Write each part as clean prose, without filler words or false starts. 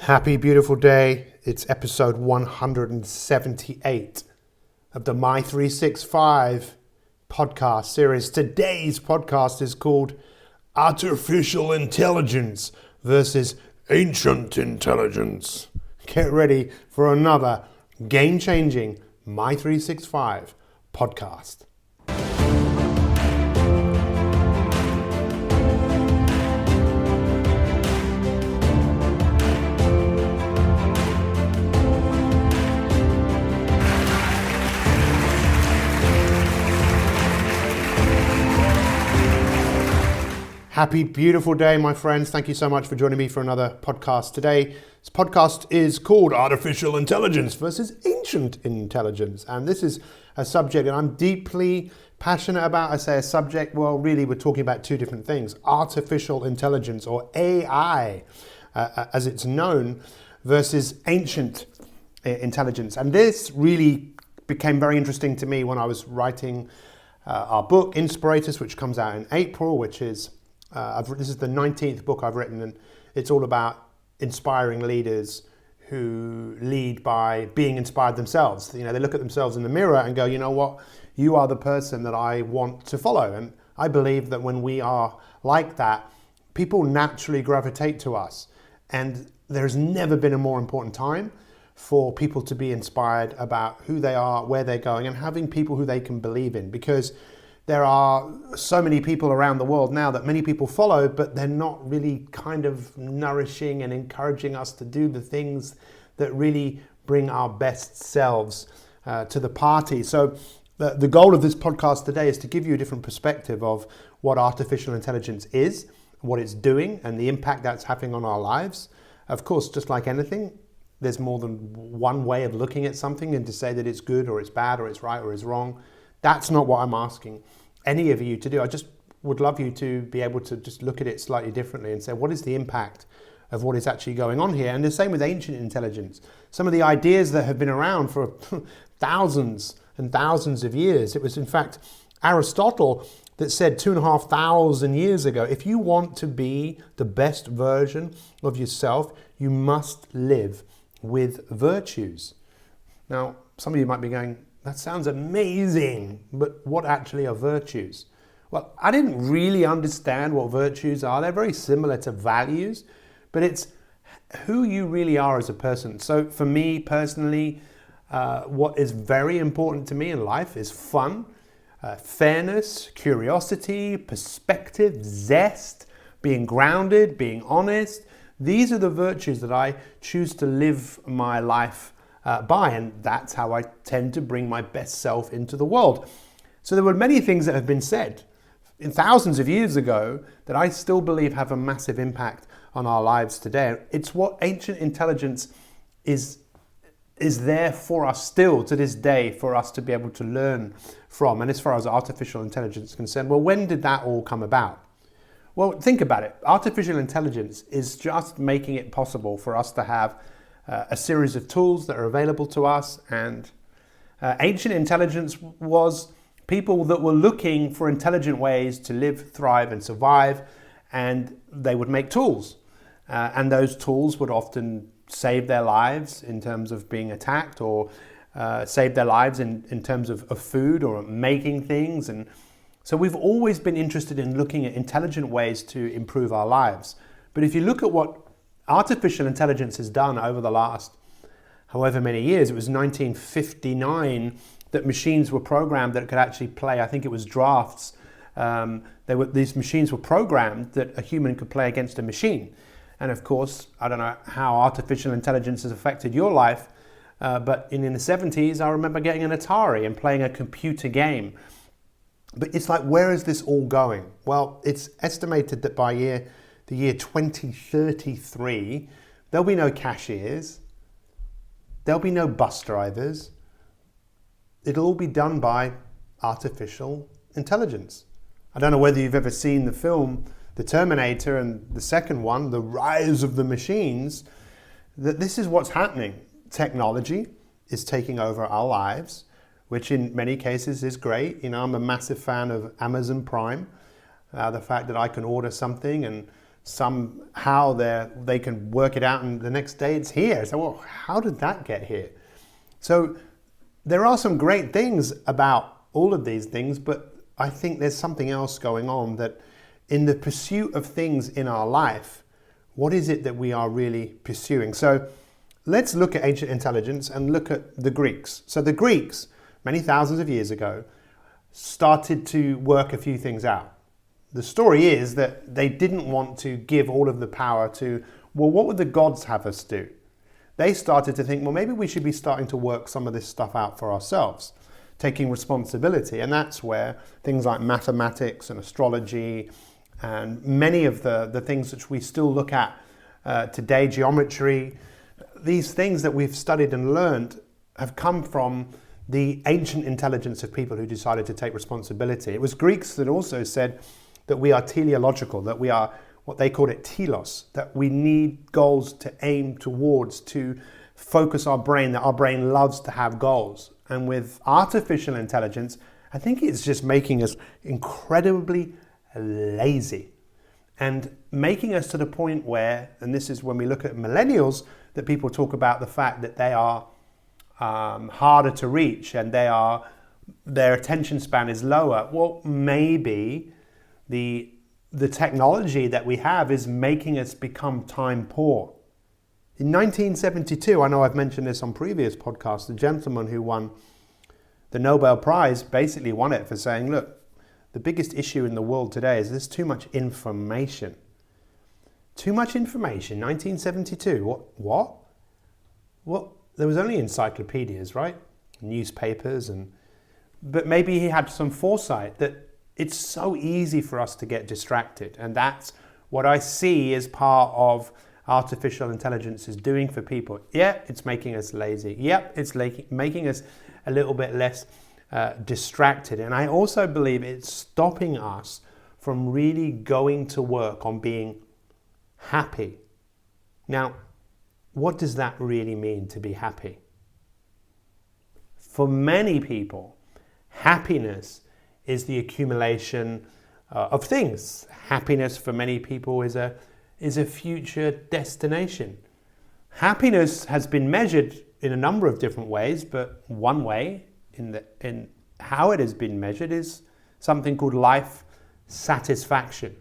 Happy beautiful day. It's episode 178 of the My365 podcast series. Today's podcast is called Artificial Intelligence versus Ancient Intelligence. Get ready for another game-changing My365 podcast. Happy beautiful day, my friends. Thank you so much for joining me for another podcast today. This podcast is called Artificial Intelligence versus Ancient Intelligence. And this is a subject that I'm deeply passionate about. I say a subject, well, really we're talking about two different things. Artificial intelligence, or AI, as it's known, versus ancient intelligence. And this really became very interesting to me when I was writing our book, Inspirators, which comes out in April, which is this is the 19th book I've written, and it's all about inspiring leaders who lead by being inspired themselves. You know, they look at themselves in the mirror and go, you know what, you are the person that I want to follow. And I believe that when we are like that, people naturally gravitate to us. And there's never been a more important time for people to be inspired about who they are, where they're going, and having people who they can believe in. Because there are so many people around the world now that many people follow, but they're not really kind of nourishing and encouraging us to do the things that really bring our best selves to the party. So the goal of this podcast today is to give you a different perspective of what artificial intelligence is, what it's doing, and the impact that's having on our lives. Of course, just like anything, there's more than one way of looking at something, and to say that it's good or it's bad or it's right or it's wrong, that's not what I'm asking any of you to do. I just would love you to be able to just look at it slightly differently and say, what is the impact of what is actually going on here? And the same with ancient intelligence. Some of the ideas that have been around for thousands and thousands of years. It was in fact Aristotle that said 2,500 years ago, if you want to be the best version of yourself, you must live with virtues. Now, some of you might be going, that sounds amazing, but what actually are virtues? Well, I didn't really understand what virtues are. They're very similar to values, but it's who you really are as a person. So for me personally, what is very important to me in life is fun, fairness, curiosity, perspective, zest, being grounded, being honest. These are the virtues that I choose to live my life by, and that's how I tend to bring my best self into the world. So there were many things that have been said in thousands of years ago that I still believe have a massive impact on our lives today. It's what ancient intelligence is there for us still to this day, for us to be able to learn from. And as far as artificial intelligence is concerned, well, when did that all come about? Well, think about it. Artificial intelligence is just making it possible for us to have a series of tools that are available to us. And ancient intelligence was people that were looking for intelligent ways to live, thrive, and survive, and they would make tools. And those tools would often save their lives in terms of being attacked, or save their lives in terms of food or making things. And so we've always been interested in looking at intelligent ways to improve our lives. But if you look at what artificial intelligence has done over the last however many years, it was 1959 that machines were programmed that could actually play, I think it was drafts. These machines were programmed that a human could play against a machine. And of course, I don't know how artificial intelligence has affected your life, but in the 70s, I remember getting an Atari and playing a computer game. But it's like, where is this all going? Well, it's estimated that by the year 2033, there'll be no cashiers, there'll be no bus drivers. It'll all be done by artificial intelligence. I don't know whether you've ever seen the film The Terminator and the second one, The Rise of the Machines, that this is what's happening. Technology is taking over our lives, which in many cases is great. You know, I'm a massive fan of Amazon Prime. The fact that I can order something and somehow they can work it out and the next day it's here. So, well, how did that get here? So there are some great things about all of these things, but I think there's something else going on, that in the pursuit of things in our life, what is it that we are really pursuing? So let's look at ancient intelligence and look at the Greeks. So the Greeks, many thousands of years ago, started to work a few things out. The story is that they didn't want to give all of the power to, well, what would the gods have us do? They started to think, well, maybe we should be starting to work some of this stuff out for ourselves, taking responsibility. And that's where things like mathematics and astrology and many of the things which we still look at today, geometry, these things that we've studied and learned have come from the ancient intelligence of people who decided to take responsibility. It was Greeks that also said that we are teleological, that we are what they called it telos, that we need goals to aim towards, to focus our brain, that our brain loves to have goals. And with artificial intelligence, I think it's just making us incredibly lazy and making us to the point where, and this is when we look at millennials, that people talk about the fact that they are harder to reach and their attention span is lower. Well, maybe the technology that we have is making us become time poor. In 1972, I know I've mentioned this on previous podcasts, the gentleman who won the Nobel Prize basically won it for saying, look, the biggest issue in the world today is there's too much information. Too much information, 1972. What? Well, there was only encyclopedias, right? Newspapers, but maybe he had some foresight that it's so easy for us to get distracted. And that's what I see as part of artificial intelligence is doing for people. Yeah, it's making us lazy. Yep, it's making us a little bit less distracted. And I also believe it's stopping us from really going to work on being happy. Now, what does that really mean to be happy? For many people, happiness is the accumulation of things. Happiness for many people is a future destination. Happiness has been measured in a number of different ways, but one way in how it has been measured is something called life satisfaction.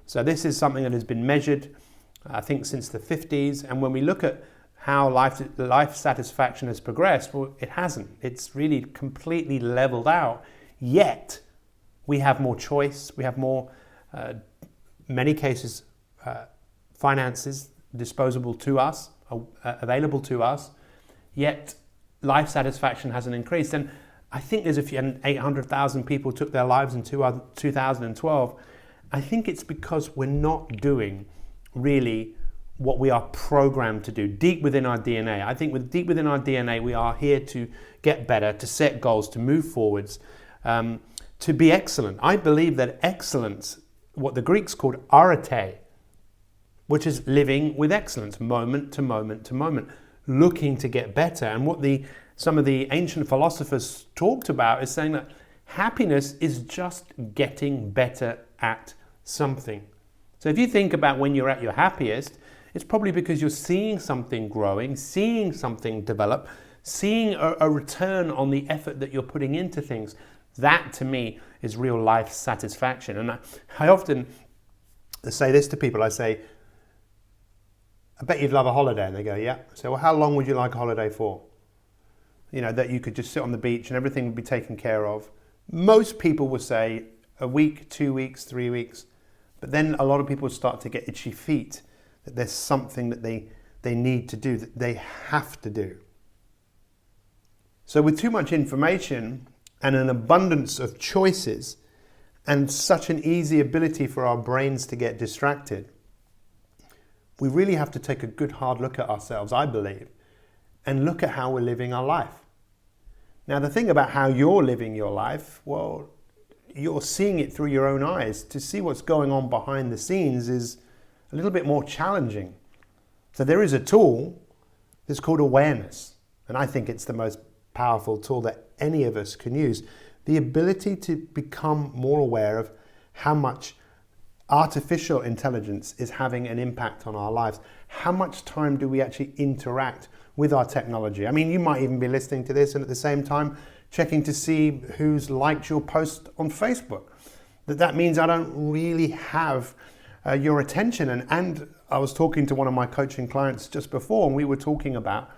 So this is something that has been measured, I think, since the 50s. And when we look at how life satisfaction has progressed, well, it hasn't. It's really completely leveled out. Yet, we have more choice. We have more, many cases, finances disposable to us, available to us. Yet, life satisfaction hasn't increased. And I think there's 800,000 people took their lives in 2012. I think it's because we're not doing really what we are programmed to do deep within our DNA. I think deep within our DNA, we are here to get better, to set goals, to move forwards, to be excellent. I believe that excellence, what the Greeks called arete, which is living with excellence, moment to moment to moment, looking to get better. And what some of the ancient philosophers talked about is saying that happiness is just getting better at something. So if you think about when you're at your happiest, it's probably because you're seeing something growing, seeing something develop, seeing a return on the effort that you're putting into things. That, to me, is real life satisfaction. And I often say this to people. I say, I bet you'd love a holiday. And they go, yeah. I say, well, how long would you like a holiday for? You know, that you could just sit on the beach and everything would be taken care of. Most people would say a week, 2 weeks, 3 weeks. But then a lot of people start to get itchy feet, that there's something that they need to do, that they have to do. So with too much information and an abundance of choices and such an easy ability for our brains to get distracted, we really have to take a good hard look at ourselves, I believe, and look at how we're living our life. Now, the thing about how you're living your life, well, you're seeing it through your own eyes. To see what's going on behind the scenes is a little bit more challenging. So there is a tool that's called awareness. And I think it's the most powerful tool that any of us can use. The ability to become more aware of how much artificial intelligence is having an impact on our lives, how much time do we actually interact with our technology? I mean, you might even be listening to this and at the same time checking to see who's liked your post on Facebook. That means I don't really have your attention. And I was talking to one of my coaching clients just before, and we were talking about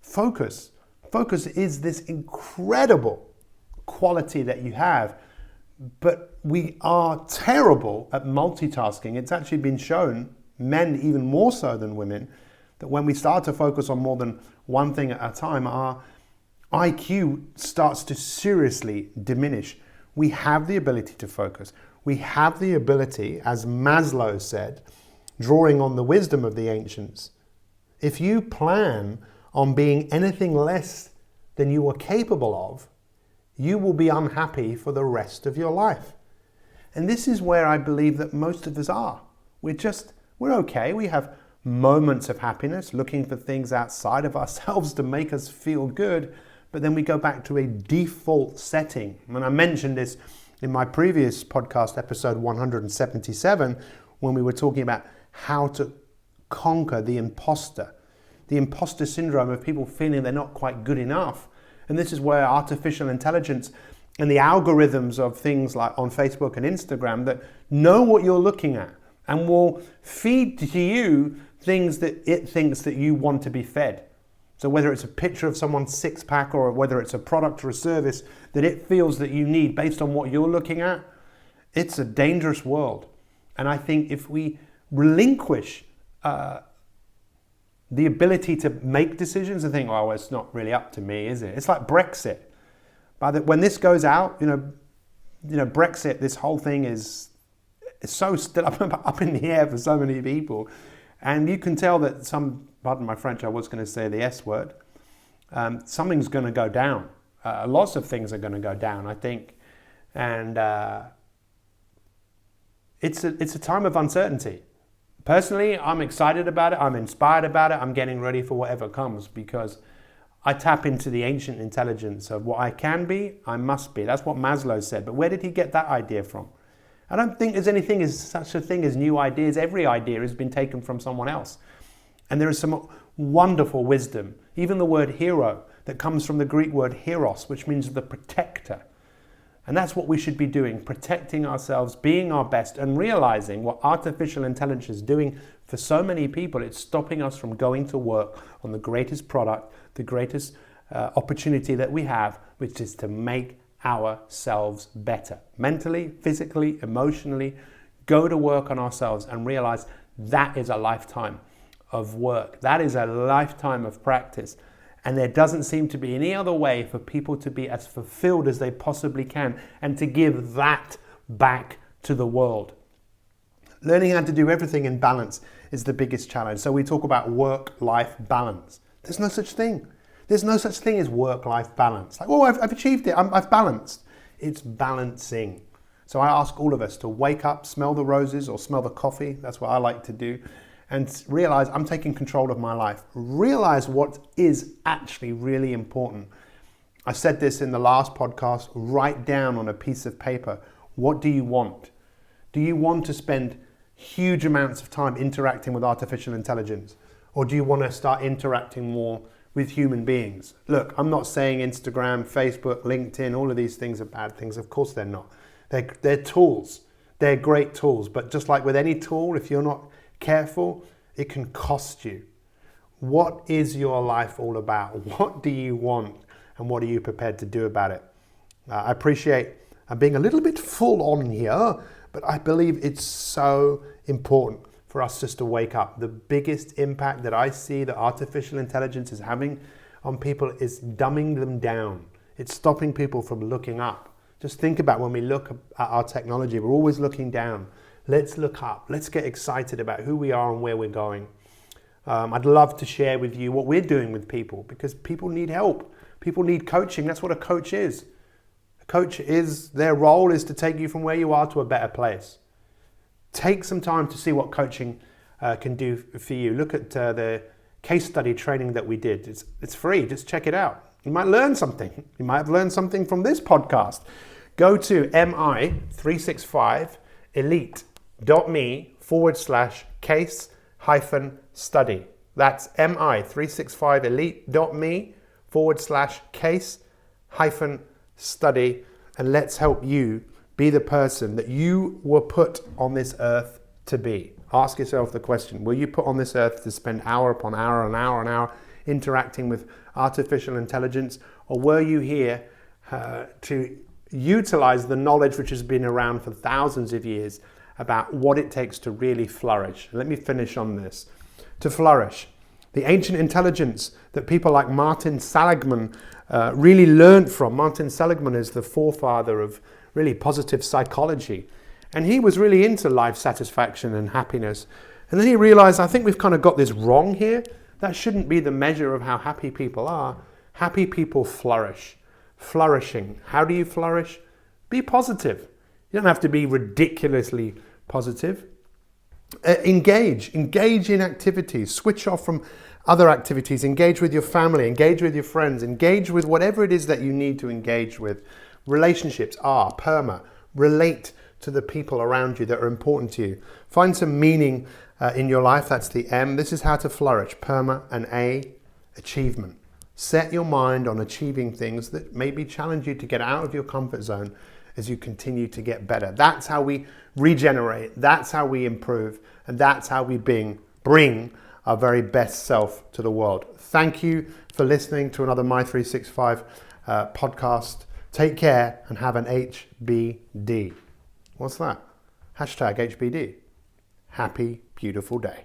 focus. Focus is this incredible quality that you have, but we are terrible at multitasking. It's actually been shown, men even more so than women, that when we start to focus on more than one thing at a time, our IQ starts to seriously diminish. We have the ability to focus. We have the ability, as Maslow said, drawing on the wisdom of the ancients, if you plan on being anything less than you are capable of, you will be unhappy for the rest of your life. And this is where I believe that most of us are. We're okay. We have moments of happiness, looking for things outside of ourselves to make us feel good, but then we go back to a default setting. And I mentioned this in my previous podcast, episode 177, when we were talking about how to conquer the imposter syndrome of people feeling they're not quite good enough. And this is where artificial intelligence and the algorithms of things like on Facebook and Instagram that know what you're looking at and will feed to you things that it thinks that you want to be fed. So whether it's a picture of someone's six-pack or whether it's a product or a service that it feels that you need based on what you're looking at, it's a dangerous world. And I think if we relinquish the ability to make decisions and think, oh, well, it's not really up to me, is it? It's like Brexit. When this goes out, Brexit, this whole thing is so still up in the air for so many people. And you can tell that pardon my French, I was going to say the S word, something's going to go down. Lots of things are going to go down, I think. And it's a time of uncertainty. Personally, I'm excited about it. I'm inspired about it. I'm getting ready for whatever comes because I tap into the ancient intelligence of what I can be, I must be. That's what Maslow said. But where did he get that idea from? I don't think there's such a thing as new ideas. Every idea has been taken from someone else. And there is some wonderful wisdom. Even the word hero that comes from the Greek word heros, which means the protector. And that's what we should be doing, protecting ourselves, being our best, and realizing what artificial intelligence is doing for so many people. It's stopping us from going to work on the greatest product, the greatest opportunity that we have, which is to make ourselves better. Mentally, physically, emotionally, go to work on ourselves and realize that is a lifetime of work. That is a lifetime of practice. And there doesn't seem to be any other way for people to be as fulfilled as they possibly can and to give that back to the world. Learning how to do everything in balance is the biggest challenge. So we talk about work-life balance. There's no such thing. There's no such thing as work-life balance. Like, oh, I've achieved it. I've balanced. It's balancing. So I ask all of us to wake up, smell the roses or smell the coffee. That's what I like to do. And realize I'm taking control of my life. Realize what is actually really important. I said this in the last podcast. Write down on a piece of paper, what do you want? Do you want to spend huge amounts of time interacting with artificial intelligence? Or do you want to start interacting more with human beings? Look, I'm not saying Instagram, Facebook, LinkedIn, all of these things are bad things. Of course they're not. They're tools. They're great tools. But just like with any tool, if you're not careful, it can cost you. What is your life all about? What do you want? And what are you prepared to do about it? I appreciate I'm being a little bit full on here, but I believe it's so important for us just to wake up. The biggest impact that I see that artificial intelligence is having on people is dumbing them down. It's stopping people from looking up. Just think about when we look at our technology, we're always looking down. Let's look up. Let's get excited about who we are and where we're going. I'd love to share with you what we're doing with people because people need help. People need coaching. That's what a coach is. A coach their role is to take you from where you are to a better place. Take some time to see what coaching can do for you. Look at the case study training that we did. It's free. Just check it out. You might learn something. You might have learned something from this podcast. Go to MI365 Elite. mi.me/case study. That's mi365elite.me/case study. And let's help you be the person that you were put on this earth to be. Ask yourself the question, were you put on this earth to spend hour upon hour and hour and hour interacting with artificial intelligence? Or were you here to utilize the knowledge which has been around for thousands of years about what it takes to really flourish? Let me finish on this. To flourish. The ancient intelligence that people like Martin Seligman really learned from. Martin Seligman is the forefather of really positive psychology. And he was really into life satisfaction and happiness. And then he realized, I think we've kind of got this wrong here. That shouldn't be the measure of how happy people are. Happy people flourish. Flourishing. How do you flourish? Be positive. You don't have to be ridiculously positive. Engage in activities. Switch off from other activities. Engage with your family. Engage with your friends. Engage with whatever it is that you need to engage with. Relationships are perma. Relate to the people around you that are important to you. Find some meaning in your life. That's the M. This is how to flourish. Perma. And A, achievement. Set your mind on achieving things that maybe challenge you to get out of your comfort zone as you continue to get better. That's how we regenerate. That's how we improve. And that's how we bring our very best self to the world. Thank you for listening to another My365 podcast. Take care and have an HBD. What's that? #HBD. Happy, beautiful day.